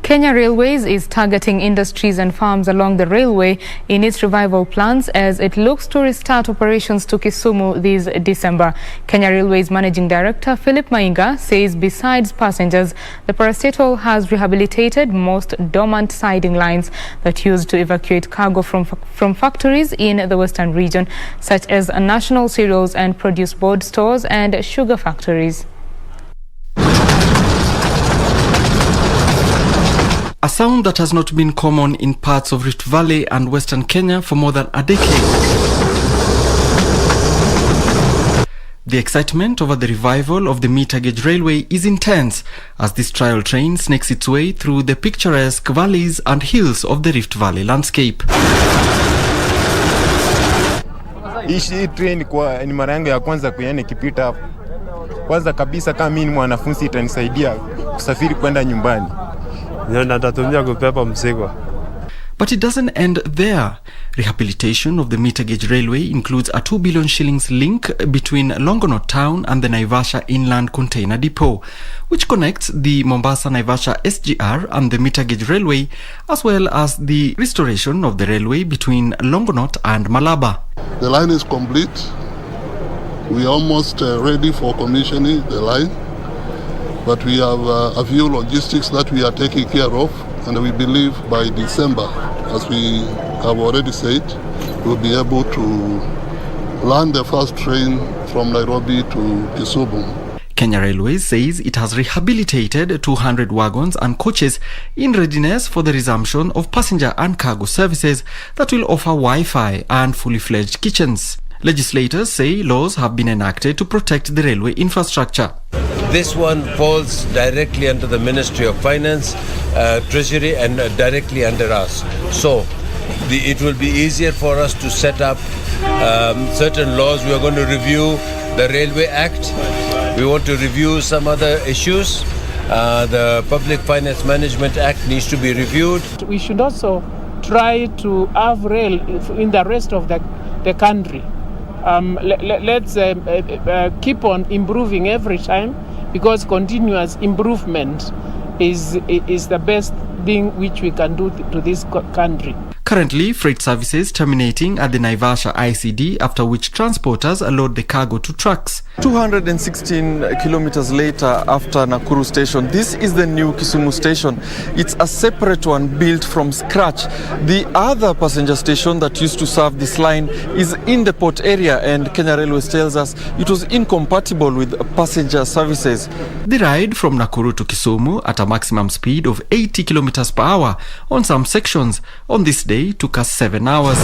Kenya Railways is targeting industries and farms along the railway in its revival plans as it looks to restart operations to Kisumu this December. Kenya Railways Managing Director Philip Mainga says besides passengers, the parastatal has rehabilitated most dormant siding lines that used to evacuate cargo from factories in the western region, such as national cereals and produce board stores and sugar factories. A sound that has not been common in parts of Rift Valley and Western Kenya for more than a decade. The excitement over the revival of the meter gauge railway is intense as this trial train snakes its way through the picturesque valleys and hills of the Rift Valley landscape. Hii train ni mara yangu ya kwanza kuiona ikipita hapo. Kwanza kabisa kama mimi ni mwanafunzi itanisaidia kusafiri kwenda nyumbani. But it doesn't end there. Rehabilitation of the meter gauge railway includes a 2 billion shillings link between Longonot town and the Naivasha Inland Container Depot, which connects the Mombasa-Naivasha SGR and the meter gauge railway, as well as the restoration of the railway between Longonot and Malaba. The line is complete. We are almost ready for commissioning the line. But we have a few logistics that we are taking care of, and we believe by December, as we have already said, we'll be able to land the first train from Nairobi to Kisumu. Kenya Railways says it has rehabilitated 200 wagons and coaches in readiness for the resumption of passenger and cargo services that will offer Wi-Fi and fully fledged kitchens. Legislators say laws have been enacted to protect the railway infrastructure. This one falls directly under the Ministry of Finance, Treasury, and directly under us. So it will be easier for us to set up certain laws. We are going to review the Railway Act. We want to review some other issues. The Public Finance Management Act needs to be reviewed. We should also try to have rail in the rest of the country. Let's keep on improving every time, because continuous improvement is the best thing which we can do to this country. Currently, freight services terminating at the Naivasha ICD, after which transporters load the cargo to trucks. 216 kilometers later after Nakuru station, this is the new Kisumu station. It's a separate one built from scratch. The other passenger station that used to serve this line is in the port area, and Kenya Railways tells us it was incompatible with passenger services. The ride from Nakuru to Kisumu at a maximum speed of 80 kilometers per hour on some sections on this day took us 7 hours.